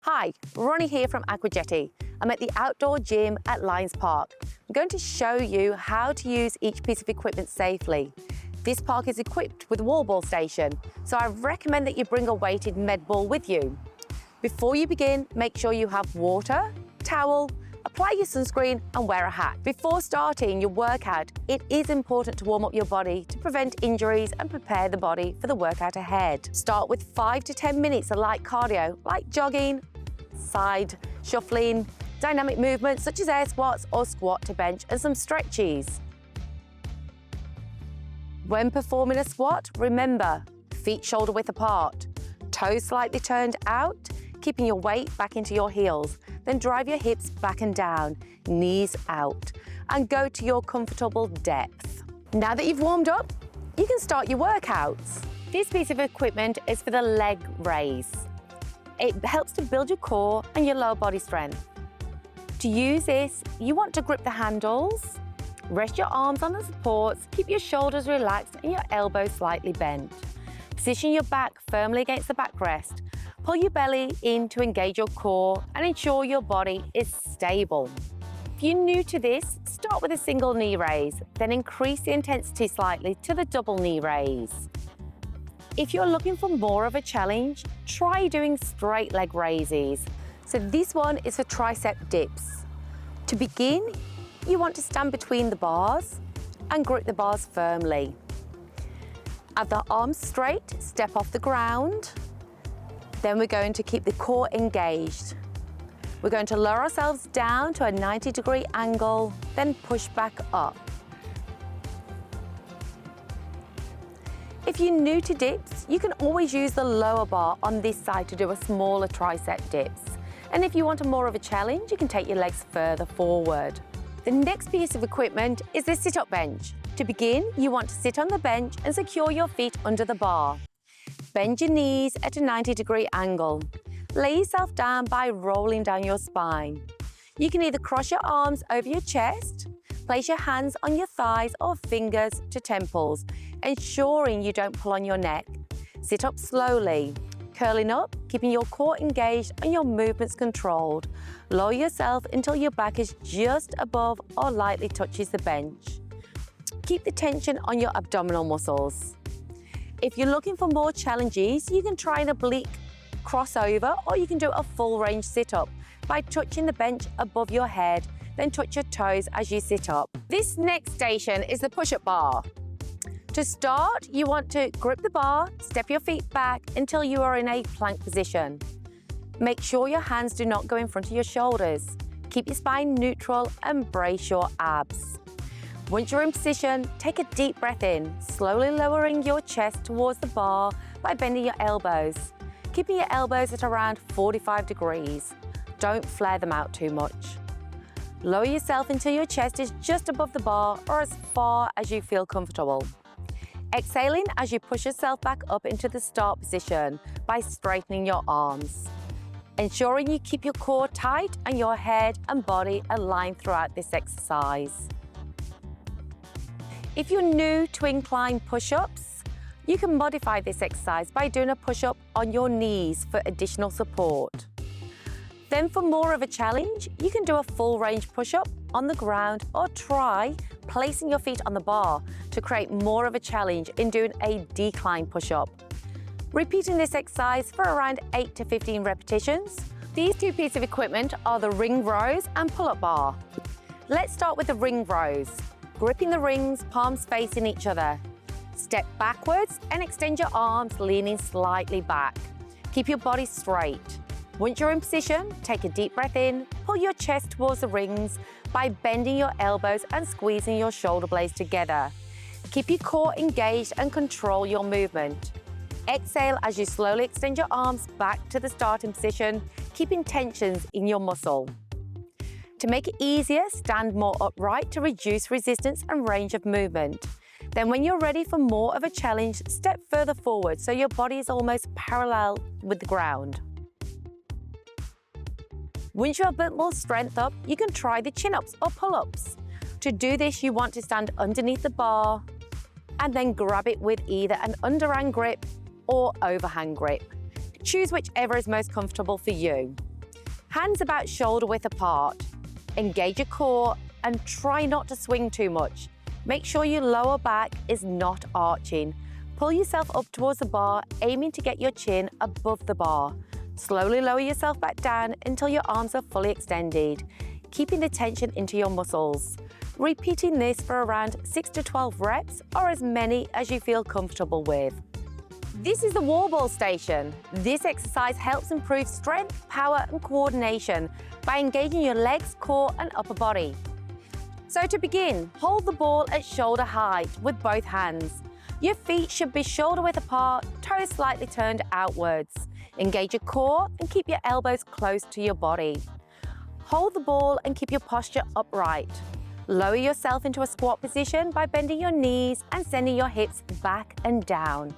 Hi, Ronnie here from Aquajetty. I'm at the outdoor gym at Lions Park. I'm going to show you how to use each piece of equipment safely. This park is equipped with a wall ball station, so I recommend that you bring a weighted med ball with you. Before you begin, make sure you have water, towel, apply your sunscreen and wear a hat. Before starting your workout, it is important to warm up your body to prevent injuries and prepare the body for the workout ahead. Start with 5 to 10 minutes of light cardio, like jogging, side shuffling, dynamic movements such as air squats or squat to bench, and some stretches. When performing a squat, remember, feet shoulder width apart, toes slightly turned out, keeping your weight back into your heels. Then drive your hips back and down, knees out, and go to your comfortable depth. Now that you've warmed up, you can start your workouts. This piece of equipment is for the leg raise. It helps to build your core and your lower body strength. To use this, you want to grip the handles, rest your arms on the supports, keep your shoulders relaxed and your elbows slightly bent. Position your back firmly against the backrest. Pull your belly in to engage your core and ensure your body is stable. If you're new to this, start with a single knee raise, then increase the intensity slightly to the double knee raise. If you're looking for more of a challenge, try doing straight leg raises. So this one is for tricep dips. To begin, you want to stand between the bars and grip the bars firmly. Have the arms straight, step off the ground. Then we're going to keep the core engaged. We're going to lower ourselves down to a 90-degree angle, then push back up. If you're new to dips, you can always use the lower bar on this side to do a smaller tricep dips. And if you want more of a challenge, you can take your legs further forward. The next piece of equipment is the sit-up bench. To begin, you want to sit on the bench and secure your feet under the bar. Bend your knees at a 90-degree angle. Lay yourself down by rolling down your spine. You can either cross your arms over your chest, place your hands on your thighs or fingers to temples, ensuring you don't pull on your neck. Sit up slowly, curling up, keeping your core engaged and your movements controlled. Lower yourself until your back is just above or lightly touches the bench. Keep the tension on your abdominal muscles. If you're looking for more challenges, you can try an oblique crossover or you can do a full range sit-up by touching the bench above your head, then touch your toes as you sit up. This next station is the push-up bar. To start, you want to grip the bar, step your feet back until you are in a plank position. Make sure your hands do not go in front of your shoulders. Keep your spine neutral and brace your abs. Once you're in position, take a deep breath in, slowly lowering your chest towards the bar by bending your elbows, keeping your elbows at around 45 degrees. Don't flare them out too much. Lower yourself until your chest is just above the bar or as far as you feel comfortable. Exhaling as you push yourself back up into the start position by straightening your arms. Ensuring you keep your core tight and your head and body aligned throughout this exercise. If you're new to incline push-ups, you can modify this exercise by doing a push-up on your knees for additional support. Then for more of a challenge, you can do a full range push-up on the ground or try placing your feet on the bar to create more of a challenge in doing a decline push-up. Repeating this exercise for around 8 to 15 repetitions. These two pieces of equipment are the ring rows and pull-up bar. Let's start with the ring rows. Gripping the rings, palms facing each other. Step backwards and extend your arms, leaning slightly back. Keep your body straight. Once you're in position, take a deep breath in, pull your chest towards the rings by bending your elbows and squeezing your shoulder blades together. Keep your core engaged and control your movement. Exhale as you slowly extend your arms back to the starting position, keeping tensions in your muscle. To make it easier, stand more upright to reduce resistance and range of movement. Then when you're ready for more of a challenge, step further forward so your body is almost parallel with the ground. Once you have a bit more strength up, you can try the chin-ups or pull-ups. To do this, you want to stand underneath the bar and then grab it with either an underhand grip or overhand grip. Choose whichever is most comfortable for you. Hands about shoulder width apart. Engage your core and try not to swing too much. Make sure your lower back is not arching. Pull yourself up towards the bar, aiming to get your chin above the bar. Slowly lower yourself back down until your arms are fully extended, keeping the tension into your muscles. Repeating this for around 6 to 12 reps or as many as you feel comfortable with. This is the wall ball station. This exercise helps improve strength, power and coordination by engaging your legs, core and upper body. So to begin, hold the ball at shoulder height with both hands. Your feet should be shoulder width apart, toes slightly turned outwards. Engage your core and keep your elbows close to your body. Hold the ball and keep your posture upright. Lower yourself into a squat position by bending your knees and sending your hips back and down.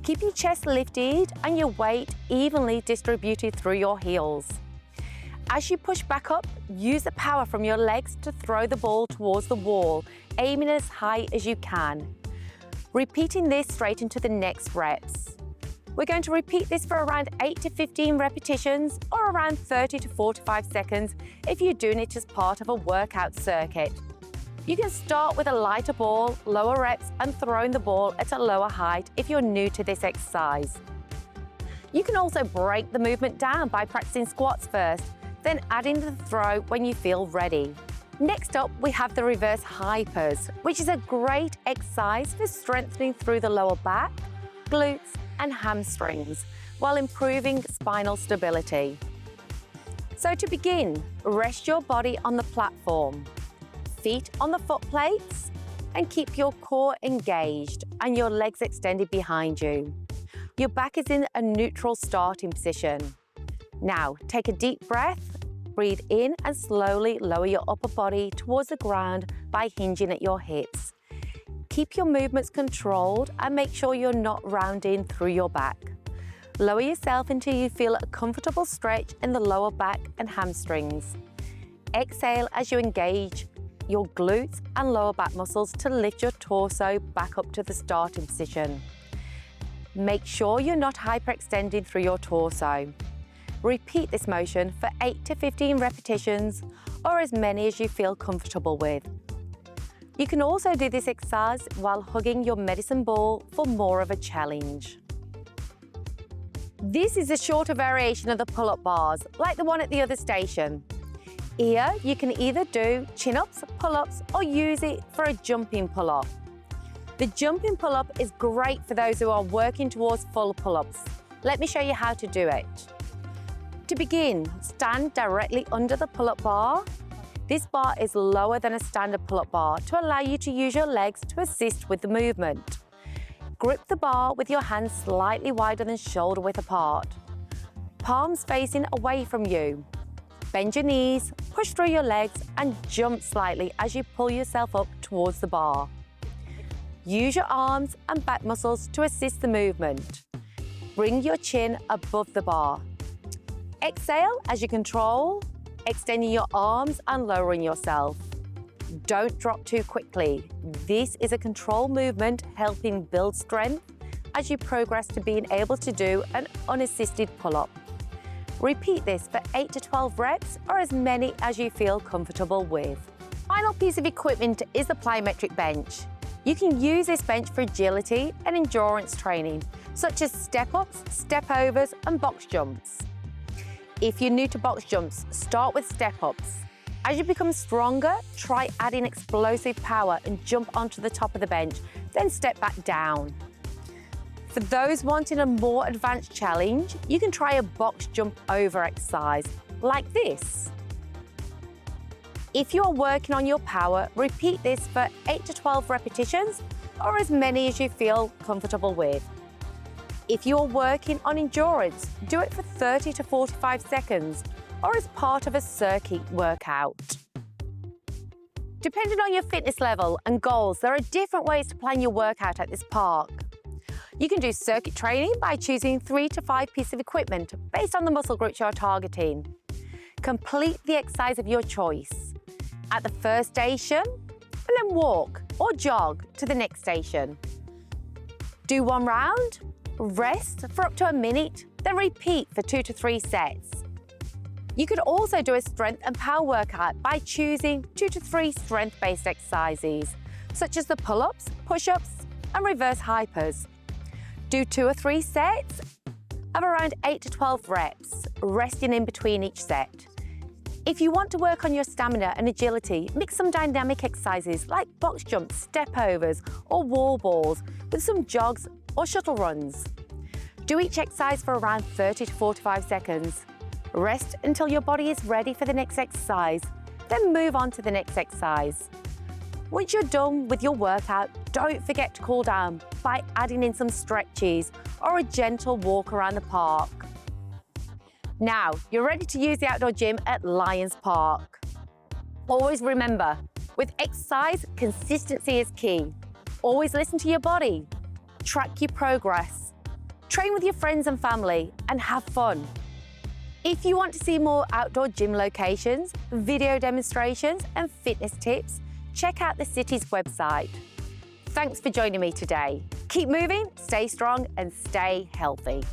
Keep your chest lifted and your weight evenly distributed through your heels. As you push back up, use the power from your legs to throw the ball towards the wall, aiming as high as you can. Repeating this straight into the next reps. We're going to repeat this for around 8 to 15 repetitions or around 30 to 45 seconds if you're doing it as part of a workout circuit. You can start with a lighter ball, lower reps, and throwing the ball at a lower height if you're new to this exercise. You can also break the movement down by practicing squats first, then adding the throw when you feel ready. Next up, we have the reverse hypers, which is a great exercise for strengthening through the lower back, glutes, and hamstrings, while improving spinal stability. So to begin, rest your body on the platform. Feet on the foot plates and keep your core engaged and your legs extended behind you. Your back is in a neutral starting position. Now, take a deep breath, breathe in and slowly lower your upper body towards the ground by hinging at your hips. Keep your movements controlled and make sure you're not rounding through your back. Lower yourself until you feel a comfortable stretch in the lower back and hamstrings. Exhale as you engage your glutes and lower back muscles to lift your torso back up to the starting position. Make sure you're not hyperextending through your torso. Repeat this motion for 8 to 15 repetitions or as many as you feel comfortable with. You can also do this exercise while hugging your medicine ball for more of a challenge. This is a shorter variation of the pull-up bars, like the one at the other station. Here, you can either do chin-ups, pull-ups, or use it for a jumping pull-up. The jumping pull-up is great for those who are working towards full pull-ups. Let me show you how to do it. To begin, stand directly under the pull-up bar. This bar is lower than a standard pull-up bar to allow you to use your legs to assist with the movement. Grip the bar with your hands slightly wider than shoulder width apart. Palms facing away from you. Bend your knees, push through your legs and jump slightly as you pull yourself up towards the bar. Use your arms and back muscles to assist the movement. Bring your chin above the bar. Exhale as you control, extending your arms and lowering yourself. Don't drop too quickly. This is a controlled movement helping build strength as you progress to being able to do an unassisted pull-up. Repeat this for 8 to 12 reps or as many as you feel comfortable with. Final piece of equipment is the plyometric bench. You can use this bench for agility and endurance training, such as step-ups, step-overs and box jumps. If you're new to box jumps, start with step-ups. As you become stronger, try adding explosive power and jump onto the top of the bench, then step back down. For those wanting a more advanced challenge, you can try a box jump over exercise, like this. If you're working on your power, repeat this for 8 to 12 repetitions or as many as you feel comfortable with. If you're working on endurance, do it for 30 to 45 seconds or as part of a circuit workout. Depending on your fitness level and goals, there are different ways to plan your workout at this park. You can do circuit training by choosing 3 to 5 pieces of equipment based on the muscle groups you're targeting. Complete the exercise of your choice at the first station and then walk or jog to the next station. Do 1 round, rest for up to a minute, then repeat for 2 to 3 sets. You could also do a strength and power workout by choosing 2 to 3 strength-based exercises, such as the pull-ups, push-ups, and reverse hypers. Do 2 or 3 sets of around 8 to 12 reps, resting in between each set. If you want to work on your stamina and agility, mix some dynamic exercises like box jumps, step overs, or wall balls with some jogs or shuttle runs. Do each exercise for around 30 to 45 seconds. Rest until your body is ready for the next exercise, then move on to the next exercise. Once you're done with your workout, don't forget to cool down by adding in some stretches or a gentle walk around the park. Now, you're ready to use the outdoor gym at Lions Park. Always remember, with exercise, consistency is key. Always listen to your body, track your progress, train with your friends and family, and have fun. If you want to see more outdoor gym locations, video demonstrations, and fitness tips, check out the city's website. Thanks for joining me today. Keep moving, stay strong, and stay healthy.